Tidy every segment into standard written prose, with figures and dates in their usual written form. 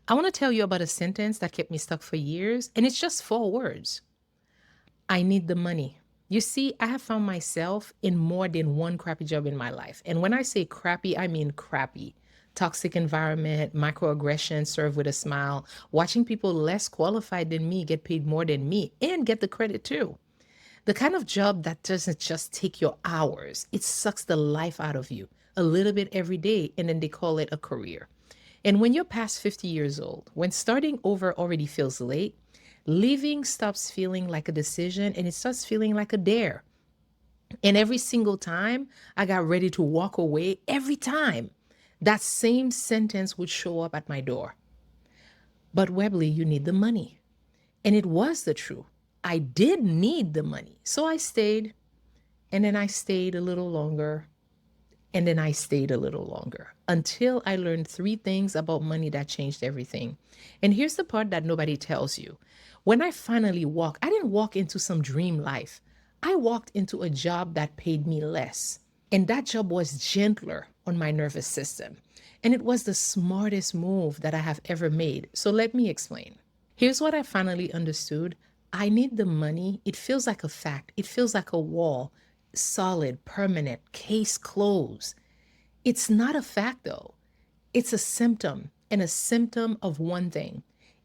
I want to tell you about a sentence that kept me stuck for years, and it's just 4 words. I need the money. You see, I have found myself in more than one crappy job in my life. And when I say crappy, I mean crappy. Toxic environment, microaggressions served with a smile, watching people less qualified than me get paid more than me and get the credit too. The kind of job that doesn't just take your hours, it sucks the life out of you a little bit every day, and then they call it a career. And when you're past 50 years old, when starting over already feels late, leaving stops feeling like a decision and it starts feeling like a dare. And every single time I got ready to walk away, every time that same sentence would show up at my door. But Webley, you need the money. And it was the truth. I did need the money. So I stayed, and then I stayed a little longer, and then I stayed a little longer until I learned 3 things about money that changed everything. And here's the part that nobody tells you. When I finally walked, I didn't walk into some dream life. I walked into a job that paid me less. And that job was gentler on my nervous system. And it was the smartest move that I have ever made. So let me explain. Here's what I finally understood. I need the money. It feels like a fact. It feels like a wall, solid, permanent, case closed. It's not a fact though. It's a symptom, and a symptom of one thing.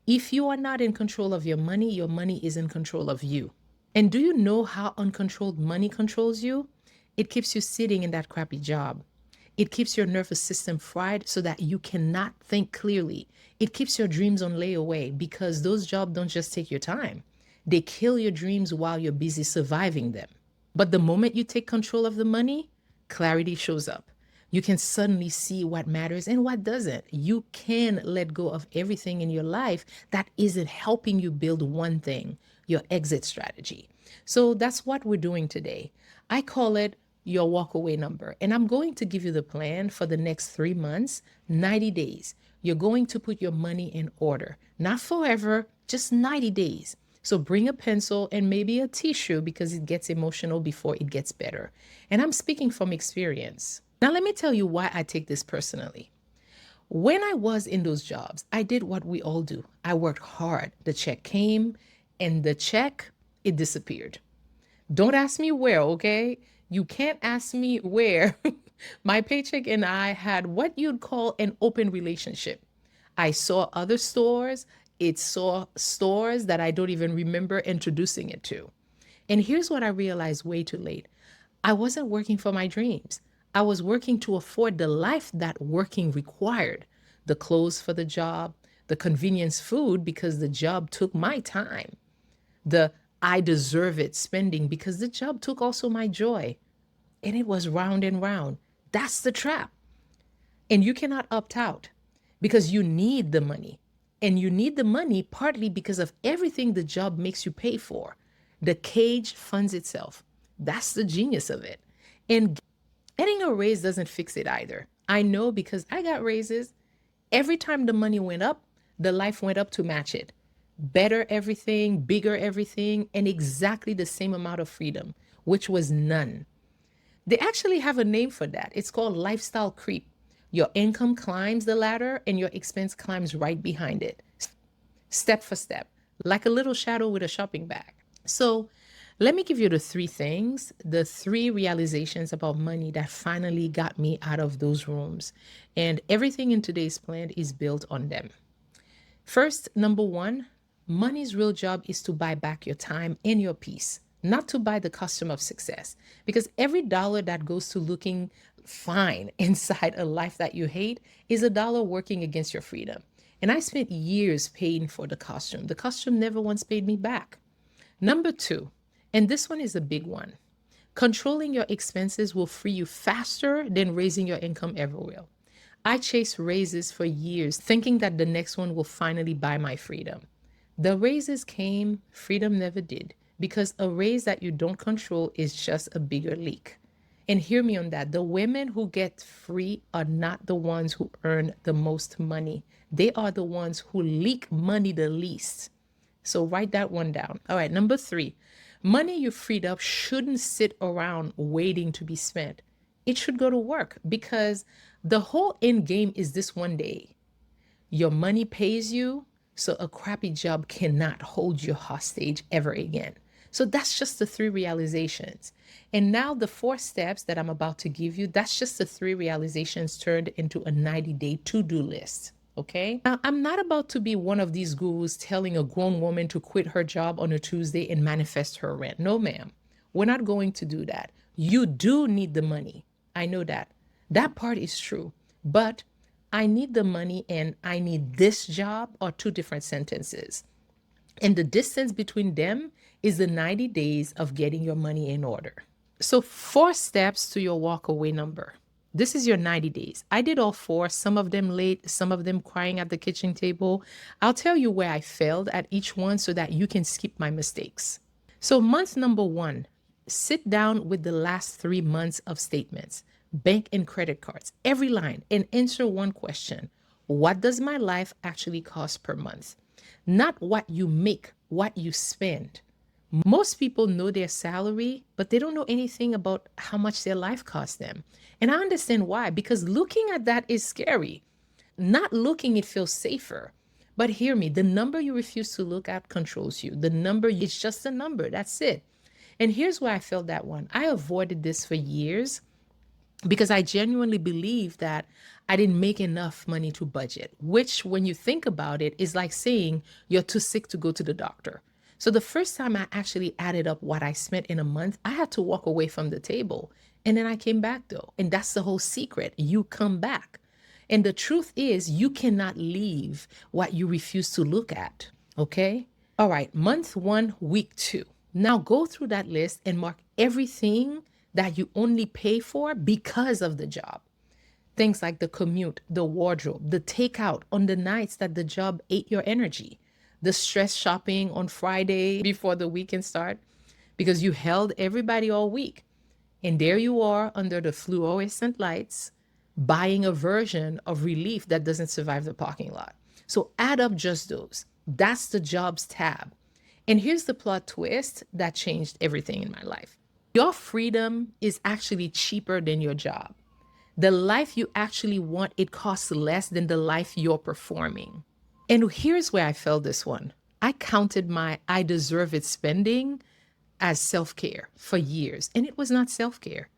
If you are not in control of your money is in control of you. And do you know how uncontrolled money controls you? It keeps you sitting in that crappy job. It keeps your nervous system fried so that you cannot think clearly. It keeps your dreams on layaway because those jobs don't just take your time. They kill your dreams while you're busy surviving them. But the moment you take control of the money, clarity shows up. You can suddenly see what matters and what doesn't. You can let go of everything in your life that isn't helping you build one thing, your exit strategy. So that's what we're doing today. I call it your walkaway number. And I'm going to give you the plan for the next 3 months, 90 days. You're going to put your money in order, not forever, just 90 days. So bring a pencil and maybe a tissue because it gets emotional before it gets better. And I'm speaking from experience. Now, let me tell you why I take this personally. When I was in those jobs, I did what we all do. I worked hard. The check came, and the check, it disappeared. Don't ask me where, okay? You can't ask me where. My paycheck and I had what you'd call an open relationship. I saw other stores. It saw stores that I don't even remember introducing it to. And here's what I realized way too late. I wasn't working for my dreams. I was working to afford the life that working required. The clothes for the job, the convenience food because the job took my time, the I deserve it spending because the job took also my joy. And it was round and round. That's the trap. And you cannot opt out because you need the money. And you need the money partly because of everything the job makes you pay for. The cage funds itself. That's the genius of it. And getting a raise doesn't fix it either. I know because I got raises. Every time the money went up, the life went up to match it. Better everything, bigger everything, and exactly the same amount of freedom, which was none. They actually have a name for that. It's called lifestyle creep. Your income climbs the ladder and your expense climbs right behind it, step for step, like a little shadow with a shopping bag. So let me give you the 3 things, the 3 realizations about money that finally got me out of those rooms. And everything in today's plan is built on them. First, number 1, money's real job is to buy back your time and your peace, not to buy the costume of success. Because every dollar that goes to looking fine inside a life that you hate is a dollar working against your freedom. And I spent years paying for the costume. The costume never once paid me back. Number 2, and this one is a big one. Controlling your expenses will free you faster than raising your income ever will. I chased raises for years, thinking that the next one will finally buy my freedom. The raises came, freedom never did, because a raise that you don't control is just a bigger leak. And hear me on that. The women who get free are not the ones who earn the most money. They are the ones who leak money the least. So write that one down. All right, number 3, money you freed up shouldn't sit around waiting to be spent. It should go to work because the whole end game is this one day. Your money pays you, so a crappy job cannot hold you hostage ever again. So that's just the three realizations. And now the four steps that I'm about to give you, that's just the three realizations turned into a 90-day to-do list. Okay. Now, I'm not about to be one of these gurus telling a grown woman to quit her job on a Tuesday and manifest her rent. No, ma'am. We're not going to do that. You do need the money. I know that. That part is true. But I need the money and I need this job are two different sentences. And the distance between them is the 90 days of getting your money in order. So, four steps to your walkaway number. This is your 90 days. I did all four, some of them late, some of them crying at the kitchen table. I'll tell you where I failed at each one so that you can skip my mistakes. So, month number one, sit down with the last 3 months of statements, bank and credit cards, every line, and answer one question. What does my life actually cost per month? Not what you make, what you spend. Most people know their salary, but they don't know anything about how much their life costs them. And I understand why, because looking at that is scary. Not looking, it feels safer. But hear me, the number you refuse to look at controls you. The number, it's just a number, that's it. And here's why I felt that one. I avoided this for years because I genuinely believe that I didn't make enough money to budget, which when you think about it is like saying you're too sick to go to the doctor. So the first time I actually added up what I spent in a month, I had to walk away from the table. And then I came back though. And that's the whole secret. You come back. And the truth is you cannot leave what you refuse to look at. Okay. All right. Month one, week two. Now go through that list and mark everything that you only pay for because of the job. Things like the commute, the wardrobe, the takeout on the nights that the job ate your energy, the stress shopping on Friday before the weekend start because you held everybody all week. And there you are under the fluorescent lights, buying a version of relief that doesn't survive the parking lot. So add up just those. That's the jobs tab. And here's the plot twist that changed everything in my life. Your freedom is actually cheaper than your job. The life you actually want, it costs less than the life you're performing. And here's where I felt this one. I counted my I deserve it spending as self-care for years. And it was not self-care.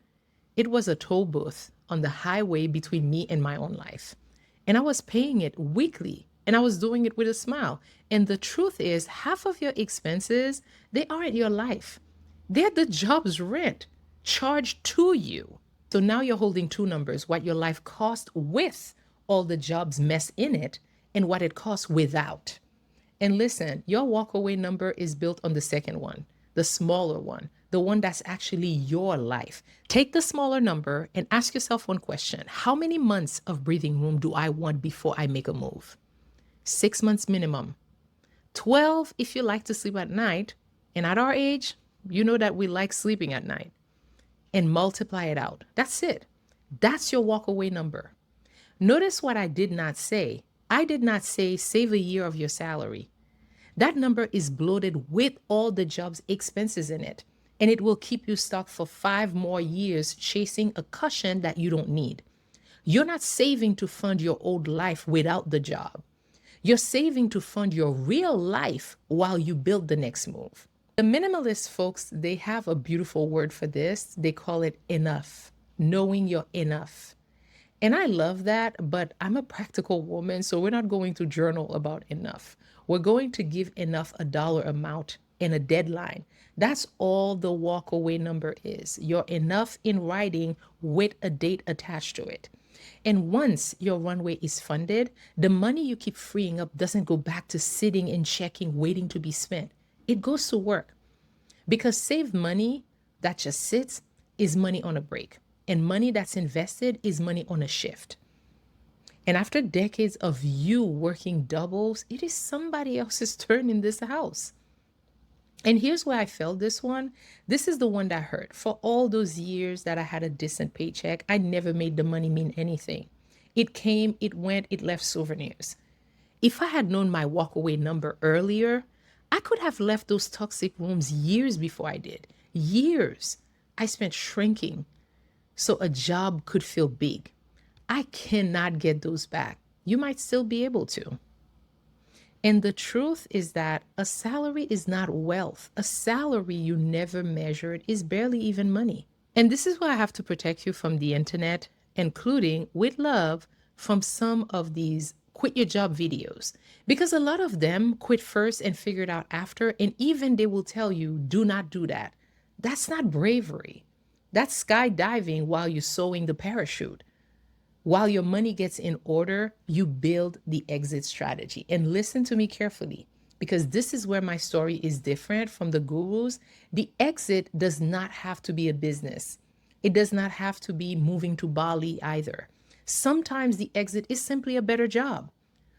It was a toll booth on the highway between me and my own life. And I was paying it weekly and I was doing it with a smile. And the truth is half of your expenses, they aren't your life. They're the job's rent charged to you. So now you're holding two numbers, what your life cost with all the job's mess in it and what it costs without. And listen, your walkaway number is built on the second one, the smaller one, the one that's actually your life. Take the smaller number and ask yourself one question. How many months of breathing room do I want before I make a move? 6 months minimum. 12 if you like to sleep at night. And at our age, you know that we like sleeping at night. And multiply it out. That's it. That's your walkaway number. Notice what I did not say. I did not say save a year of your salary. That number is bloated with all the job's expenses in it. And it will keep you stuck for 5 more years chasing a cushion that you don't need. You're not saving to fund your old life without the job. You're saving to fund your real life while you build the next move. The minimalist folks, they have a beautiful word for this. They call it enough, knowing you're enough. And I love that, but I'm a practical woman, so we're not going to journal about enough. We're going to give enough a dollar amount and a deadline. That's all the walkaway number is. You're enough in writing with a date attached to it. And once your runway is funded, the money you keep freeing up doesn't go back to sitting and checking, waiting to be spent. It goes to work. Because saved money that just sits is money on a break. And money that's invested is money on a shift. And after decades of you working doubles, it is somebody else's turn in this house. And here's where I felt this one. This is the one that hurt. For all those years that I had a decent paycheck, I never made the money mean anything. It came, it went, it left souvenirs. If I had known my walkaway number earlier, I could have left those toxic rooms years before I did. Years. I spent shrinking so a job could feel big. I cannot get those back. you might still be able to. And the truth is that a salary is not wealth. A salary you never measured is barely even money. And this is why I have to protect you from the internet, including with love from some of these quit your job videos. Because a lot of them quit first and figure it out after. And even they will tell you, do not do that. That's not bravery. That's skydiving while you're sewing the parachute. While your money gets in order, you build the exit strategy. And listen to me carefully, because this is where my story is different from the gurus. The exit does not have to be a business. It does not have to be moving to Bali either. Sometimes the exit is simply a better job,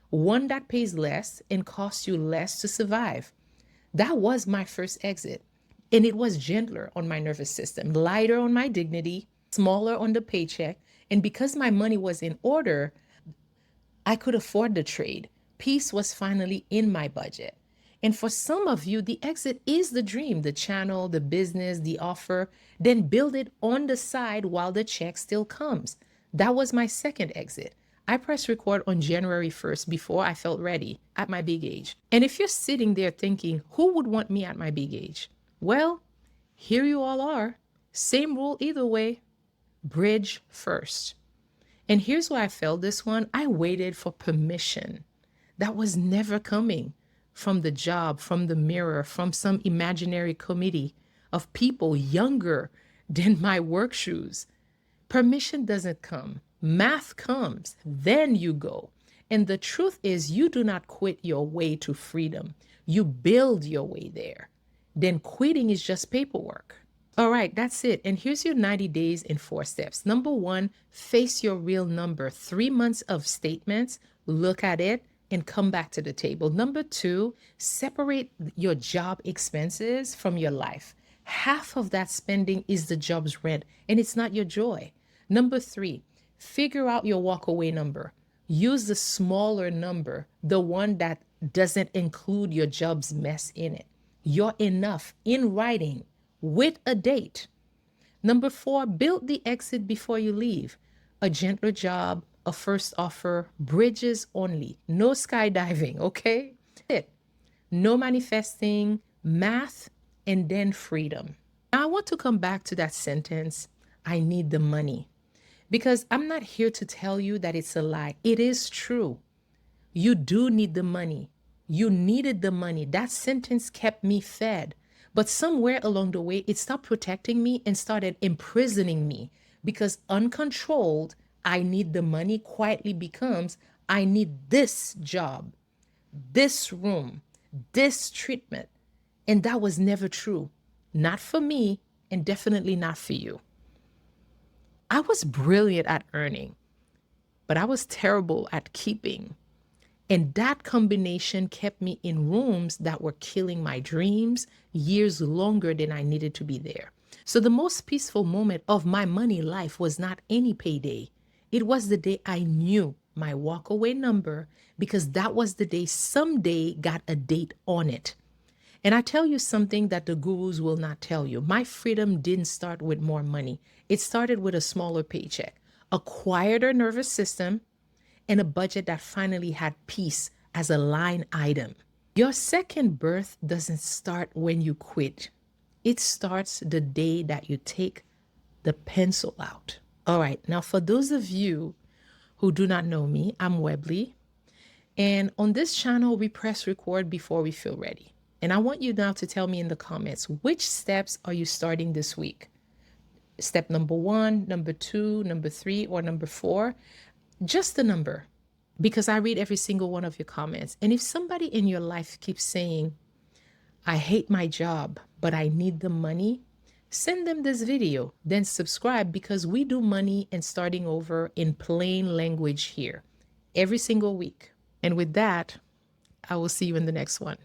one that pays less and costs you less to survive. That was my first exit. And it was gentler on my nervous system, lighter on my dignity, smaller on the paycheck. And because my money was in order, I could afford the trade. Peace was finally in my budget. And for some of you, the exit is the dream, the channel, the business, the offer. Then build it on the side while the check still comes. That was my second exit. I pressed record on January 1st before I felt ready at my big age. And if you're sitting there thinking, who would want me at my big age? Well, here you all are. Same rule either way. Bridge first. And here's why I failed this one. I waited for permission. That was never coming from the job, from the mirror, from some imaginary committee of people younger than my work shoes. Permission doesn't come. Math comes. Then you go. And the truth is, you do not quit your way to freedom. You build your way there. Then quitting is just paperwork. All right, that's it. And here's your 90 days in 4 steps. Number 1, face your real number. 3 months of statements, look at it and come back to the table. Number 2, separate your job expenses from your life. Half of that spending is the job's rent, and it's not your joy. Number 3, figure out your walkaway number. Use the smaller number, the one that doesn't include your job's mess in it. You're enough in writing with a date. Number 4, build the exit before you leave. A gentler job, a first offer, bridges only. No skydiving, okay? It. No manifesting, math, and then freedom. Now I want to come back to that sentence, I need the money. Because I'm not here to tell you that it's a lie. It is true. You do need the money. You needed the money. That sentence kept me fed. But somewhere along the way, it stopped protecting me and started imprisoning me, because uncontrolled, I need the money quietly becomes, I need this job, this room, this treatment. And that was never true. Not for me, and definitely not for you. I was brilliant at earning, but I was terrible at keeping. And that combination kept me in rooms that were killing my dreams years longer than I needed to be there. So the most peaceful moment of my money life was not any payday. It was the day I knew my walkaway number, because that was the day someday got a date on it. And I tell you something that the gurus will not tell you. My freedom didn't start with more money. It started with a smaller paycheck, a quieter nervous system, and a budget that finally had peace as a line item. Your second birth doesn't start when you quit. It starts the day that you take the pencil out. All right, now for those of you who do not know me, I'm Webley. And on this channel, we press record before we feel ready. And I want you now to tell me in the comments, which steps are you starting this week? Step number 1, number 2, number 3, or number 4? Just the number, because I read every single one of your comments. And if somebody in your life keeps saying, I hate my job, but I need the money, send them this video, then subscribe, because we do money and starting over in plain language here every single week. And with that, I will see you in the next one.